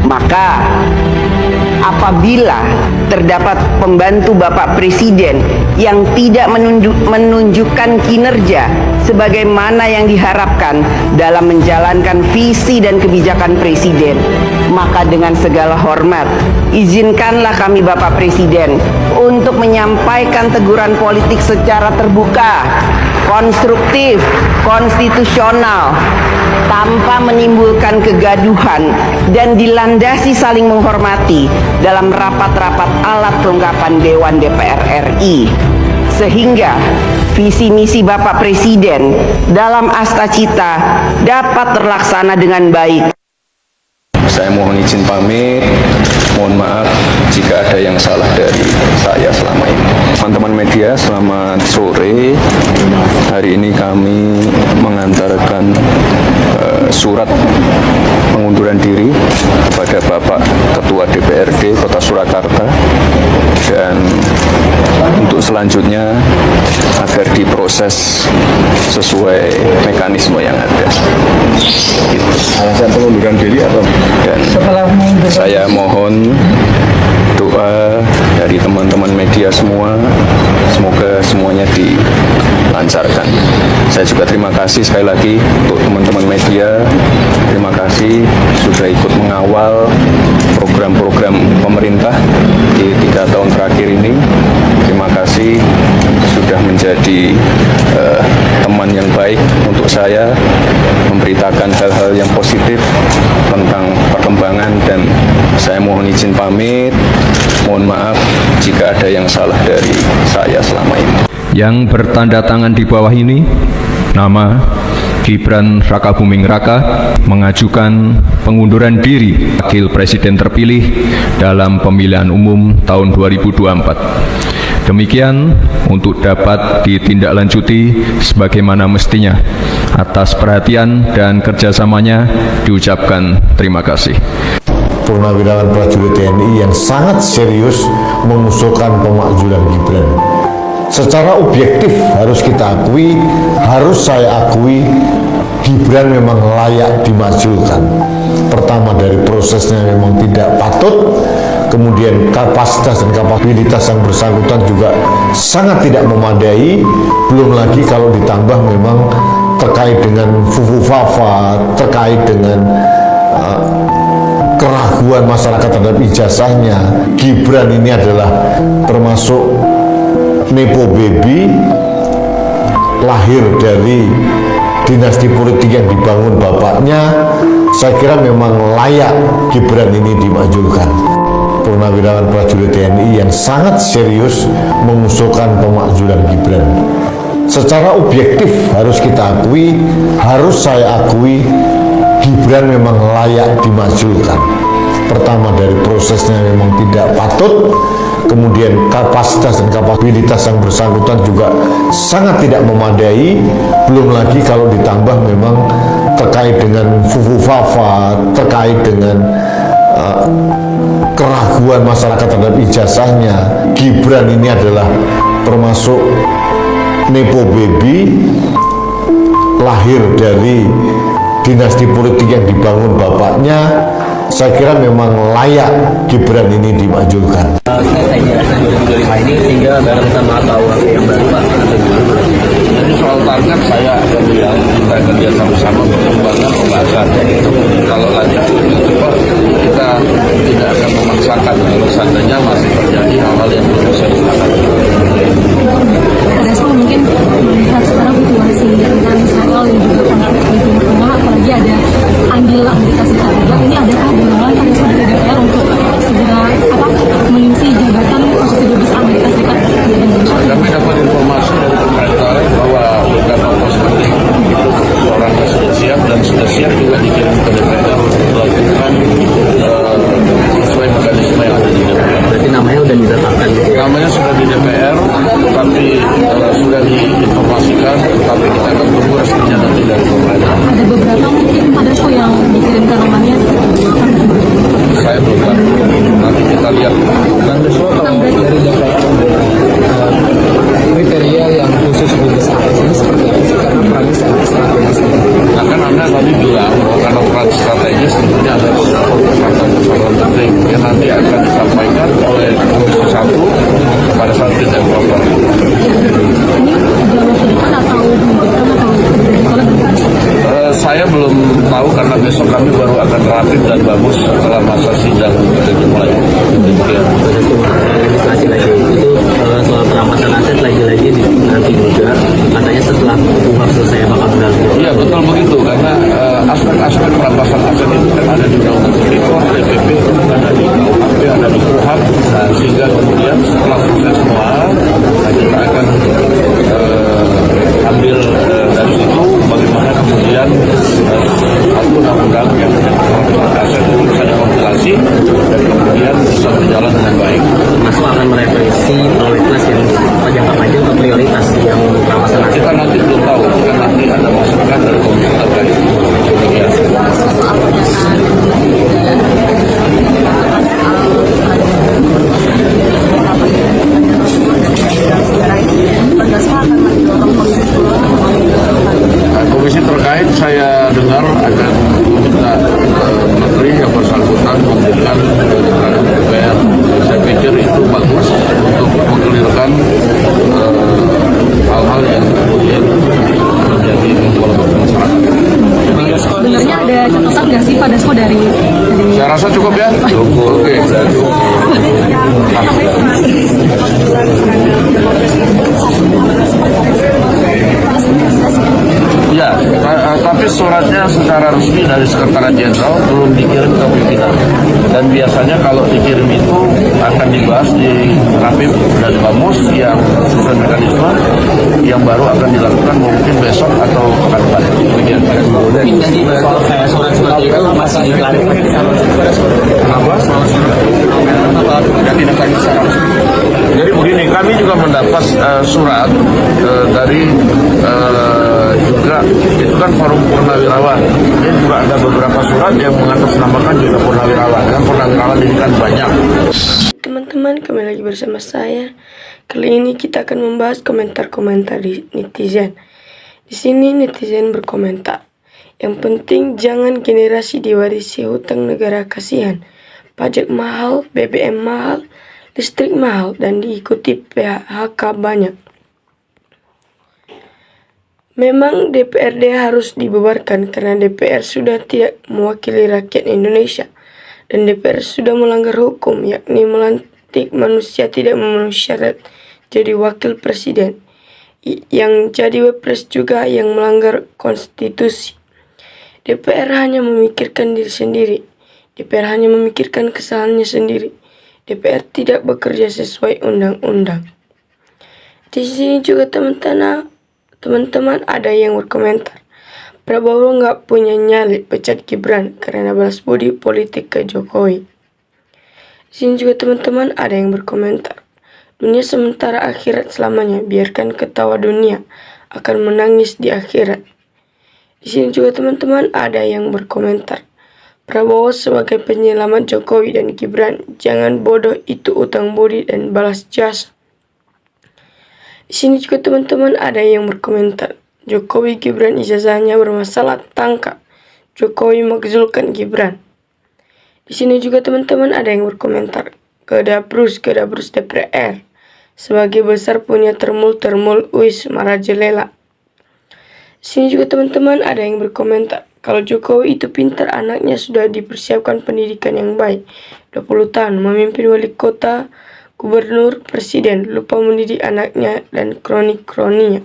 Maka apabila terdapat pembantu Bapak Presiden yang tidak menunjukkan kinerja sebagaimana yang diharapkan dalam menjalankan visi dan kebijakan Presiden, maka dengan segala hormat, izinkanlah kami Bapak Presiden untuk menyampaikan teguran politik secara terbuka, konstruktif, konstitusional, tanpa menimbulkan kegaduhan dan dilandasi saling menghormati dalam rapat-rapat alat kelengkapan Dewan DPR RI, sehingga visi misi Bapak Presiden dalam Astacita dapat terlaksana dengan baik. Saya mohon izin pamit, mohon maaf jika ada yang salah dari saya selama ini. Teman-teman media, selamat sore. Hari ini kami mengantarkan surat pengunduran diri kepada Bapak Ketua DPRD Kota Surakarta, dan untuk selanjutnya agar diproses sesuai mekanisme yang ada. Alasan pengunduran diri atau? Dan saya mohon doa dari teman-teman media semua, semoga semuanya dilancarkan. Saya juga terima kasih sekali lagi untuk teman-teman media, terima kasih sudah ikut mengawal program-program pemerintah di 3 tahun terakhir ini. Terima kasih sudah menjadi teman yang baik untuk saya, memberitakan hal-hal yang positif tentang perkembangan, dan saya mohon izin pamit, mohon maaf jika ada yang salah dari saya selama ini. Yang bertanda tangan di bawah ini, nama Gibran Rakabuming Raka mengajukan pengunduran diri Wakil Presiden terpilih dalam pemilihan umum tahun 2024. Demikian untuk dapat ditindaklanjuti sebagaimana mestinya. Atas perhatian dan kerjasamanya diucapkan terima kasih. Purnawirawan prajurit TNI yang sangat serius mengusulkan pemakzulan Gibran. Secara objektif harus kita akui, harus saya akui, Gibran memang layak dimajukan. Pertama, dari prosesnya memang tidak patut, kemudian kapasitas dan kapabilitas yang bersangkutan juga sangat tidak memadai, belum lagi kalau ditambah memang terkait dengan fufu-fafa, terkait dengan keraguan masyarakat terhadap ijazahnya. Gibran ini adalah termasuk nepo baby, lahir dari dinasti politik yang dibangun bapaknya. Saya kira memang layak Gibran ini dimajukan. Purnawirawan prajurit TNI yang sangat serius mengusulkan pemakzulan Gibran. Secara objektif harus kita akui, harus saya akui, Gibran memang layak dimajukan. Pertama, dari prosesnya memang tidak patut, kemudian kapasitas dan kapabilitas yang bersangkutan juga sangat tidak memadai, belum lagi kalau ditambah memang terkait dengan fufu-fafa, terkait dengan keraguan masyarakat terhadap ijazahnya. Gibran ini adalah termasuk nepo baby, lahir dari dinasti politik yang dibangun bapaknya. Saya kira memang layak Gibran ini dimajukan. Saya jelaskan ini sehingga kita tahu yang baru Pak. Jadi soal target saya akan bilang kita kerja sama-sama mengembangkan pembahasan. Kalau lanjut cepat kita tidak akan memaksakan, kalau seandainya masih terjadi hal-hal yang belum bisa disepakati. Respon mungkin melihat sekarang situasi dengan Israel yang juga konflik di Timur Tengah, apalagi ada andil Amerika Serikat juga, ini adakah dorongan Komisi DPR untuk segera mengisi jabatan Komisi Dubes Amerika Serikat di Indonesia? Kami dapat informasi dari pemerintah bahwa beberapa pos penting orangnya sudah siap dan sudah siap juga dikirim ke DPR melakukan rapim dan bagus setelah masa sidang itu dimulai. Demikian. Legislasi lagi itu soal perampasan aset lagi-lagi nanti juga katanya setelah UHAP selesai bakal berlaku. Iya betul begitu, karena aspek-aspek perampasan aset itu kan ada di Undang-Undang Tipikor, DPP, ada di KUHP, ada di KUHAP, sehingga kemudian setelah selesai semua kita akan ambil dari situ bagaimana kemudian satu undang-undang yang perampasan aset itu bisa dikompilasi dan kemudian bisa berjalan dengan baik. Masuk akan merevisi prolegnas yang jangka panjang atau prioritas yang perampasan aset. Kita nanti belum tahu, karena nanti ada masukan dari komisi terkait. Demikian. Komisi terkait saya dengar akan meminta menteri yang bersangkutan memberikan keterangan DPR. Saya pikir itu bagus untuk mengkelirkan hal-hal yang kemudian menjadi polemik masyarakat. Sebenarnya ada catatan nggak sih Pak Dasko dari Saya rasa cukup ya. Cukup. Oke. Ya, tapi suratnya secara resmi dari Sekretariat Jenderal belum dikirim ke pimpinan. Dan biasanya kalau dikirim itu akan dibahas di Rapim dan Bamus yang sesuai mekanisme yang baru akan dilakukan mungkin besok atau pekan depan. Demikian. Jadi soal kayak surat seperti itu masih diklarifikasi. Kenapa? Jadi begini, kami juga mendapat surat dari juga itu kan forum purnawirawan. Ini juga ada beberapa surat yang mengatasnamakan juga purnawirawan. Dan purnawirawan ini kan banyak. Teman-teman, kembali lagi bersama saya. Kali ini kita akan membahas komentar-komentar di netizen. Di sini netizen berkomentar, yang penting jangan generasi diwarisi hutang negara, kasihan. Pajak mahal, BBM mahal, listrik mahal, dan diikuti PHK banyak. Memang DPRD harus dibubarkan karena DPR sudah tidak mewakili rakyat Indonesia. Dan DPR sudah melanggar hukum, yakni melantik manusia tidak memenuhi syarat jadi wakil presiden. Yang jadi wapres juga yang melanggar konstitusi. DPR hanya memikirkan diri sendiri. DPR hanya memikirkan kesalahannya sendiri. DPR tidak bekerja sesuai undang-undang. Di sini juga teman-teman ada yang berkomentar, Prabowo nggak punya nyali pecat Gibran karena balas budi politik ke Jokowi. Di sini juga teman-teman ada yang berkomentar, dunia sementara akhirat selamanya, biarkan ketawa dunia akan menangis di akhirat. Di sini juga teman-teman ada yang berkomentar, Prabowo sebagai penyelamat Jokowi dan Gibran, jangan bodoh, itu utang budi dan balas jasa. Di sini juga teman-teman ada yang berkomentar, Jokowi Gibran ijazahnya bermasalah, tangkap. Jokowi makzulkan Gibran. Di sini juga teman-teman ada yang berkomentar, Gedabrus DPR. Sebagai besar punya termul wis marajelela. Di sini juga teman-teman ada yang berkomentar, kalau Jokowi itu pintar, anaknya sudah dipersiapkan pendidikan yang baik. 20 tahun memimpin wali kota, gubernur, presiden, lupa mendidik anaknya dan kroni-kroninya.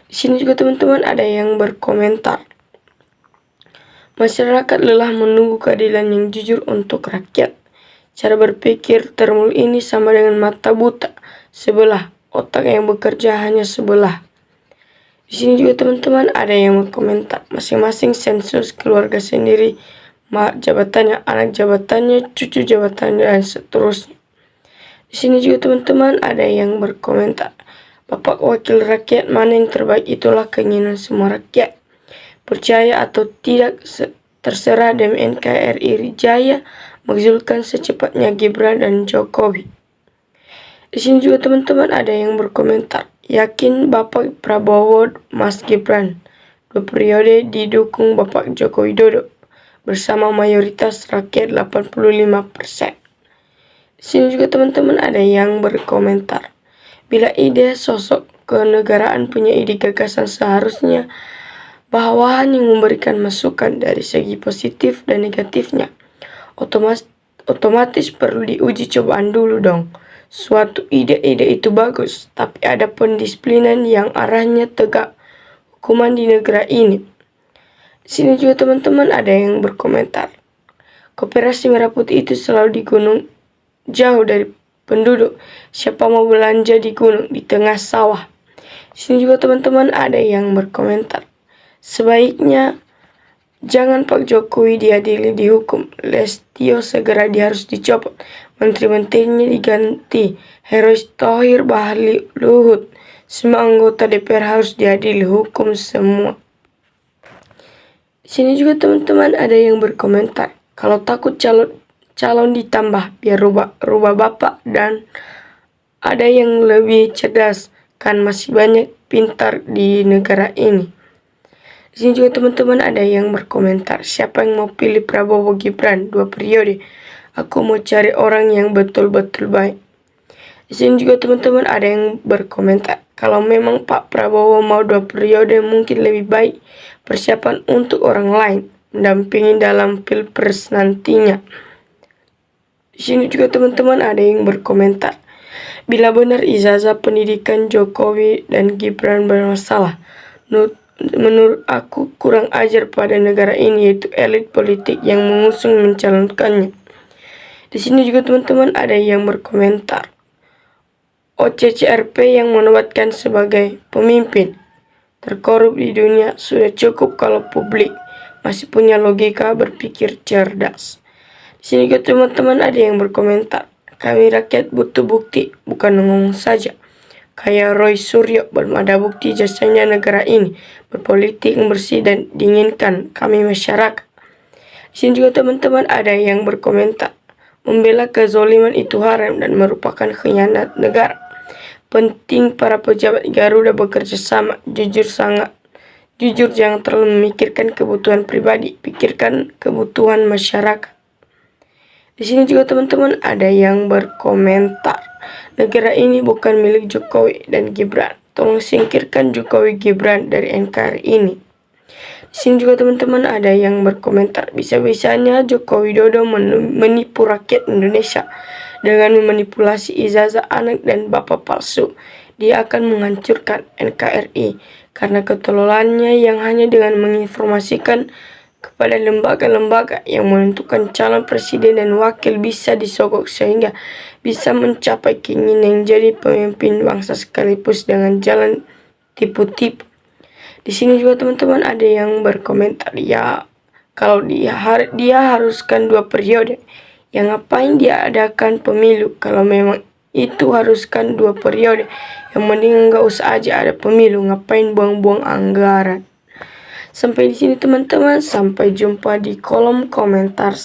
Di sini juga teman-teman ada yang berkomentar, masyarakat lelah menunggu keadilan yang jujur untuk rakyat. Cara berpikir termul ini sama dengan mata buta sebelah, otak yang bekerja hanya sebelah. Di sini juga teman-teman ada yang berkomentar, masing-masing sensus keluarga sendiri, jabatannya, anak jabatannya, cucu jabatannya, dan seterusnya. Di sini juga teman-teman ada yang berkomentar, Bapak Wakil Rakyat, mana yang terbaik itulah keinginan semua rakyat. Percaya atau tidak terserah, demi NKRI jaya makzulkan secepatnya Gibran dan Jokowi. Di sini juga teman-teman ada yang berkomentar, yakin Bapak Prabowo, Mas Gibran 2 periode didukung Bapak Joko Widodo bersama mayoritas rakyat 85%. Di sini juga teman-teman ada yang berkomentar, bila ide sosok kenegaraan punya ide gagasan seharusnya bawahan yang memberikan masukan dari segi positif dan negatifnya. Otomatis perlu diuji cobaan dulu dong. Suatu ide-ide itu bagus, tapi ada pendisiplinan yang arahnya tegak hukuman di negara ini. Di sini juga teman-teman ada yang berkomentar, Koperasi Merah Putih itu selalu di gunung, jauh dari penduduk. Siapa mau belanja di gunung, di tengah sawah? Di sini juga teman-teman ada yang berkomentar, sebaiknya jangan Pak Jokowi diadili, dihukum. Lestio segera harus dicopot. Menteri-menterinya diganti. Herois Thohir, Bahli, Luhut. Semua anggota DPR harus diadili, hukum semua. Di sini juga teman-teman ada yang berkomentar, kalau takut calon ditambah, biar rubah bapak. Dan ada yang lebih cerdas, kan masih banyak pintar di negara ini. Di sini juga teman-teman ada yang berkomentar, siapa yang mau pilih Prabowo Gibran 2 periode? Aku mau cari orang yang betul-betul baik. Di sini juga teman-teman ada yang berkomentar, kalau memang Pak Prabowo mau 2 periode mungkin lebih baik persiapan untuk orang lain mendampingi dalam pilpres nantinya. Di sini juga teman-teman ada yang berkomentar, bila benar ijazah pendidikan Jokowi dan Gibran bermasalah, menurut aku kurang ajar pada negara ini, yaitu elit politik yang mengusung mencalonkannya. Di sini juga teman-teman ada yang berkomentar, OCCRP yang menobatkan sebagai pemimpin terkorup di dunia, sudah cukup kalau publik masih punya logika berpikir cerdas. Di sini juga teman-teman ada yang berkomentar, kami rakyat butuh bukti, bukan ngomong saja. Kayak Roy Suryo, belum ada bukti jasanya negara ini berpolitik yang bersih dan diinginkan kami masyarakat. Di sini juga teman-teman ada yang berkomentar, membela kezoliman itu haram dan merupakan khianat negara. Penting para pejabat Garuda bekerja sama, jujur, jangan terlalu memikirkan kebutuhan pribadi, pikirkan kebutuhan masyarakat. Di sini juga teman-teman ada yang berkomentar, negara ini bukan milik Jokowi dan Gibran. Tolong singkirkan Jokowi Gibran dari NKRI ini. Di sini juga teman-teman ada yang berkomentar, bisa-bisanya Joko Widodo menipu rakyat Indonesia dengan memanipulasi ijazah anak dan bapak palsu. Dia akan menghancurkan NKRI karena ketololannya yang hanya dengan menginformasikan kepada lembaga-lembaga yang menentukan calon presiden dan wakil bisa disogok sehingga bisa mencapai keinginan jadi pemimpin bangsa sekaligus dengan jalan tipu-tipu. Di sini juga teman-teman ada yang berkomentar, ya kalau dia haruskan 2 periode, ya ngapain dia adakan pemilu? Kalau memang itu haruskan 2 periode, yang mending nggak usah aja ada pemilu, ngapain buang-buang anggaran. Sampai di sini teman-teman, sampai jumpa di kolom komentar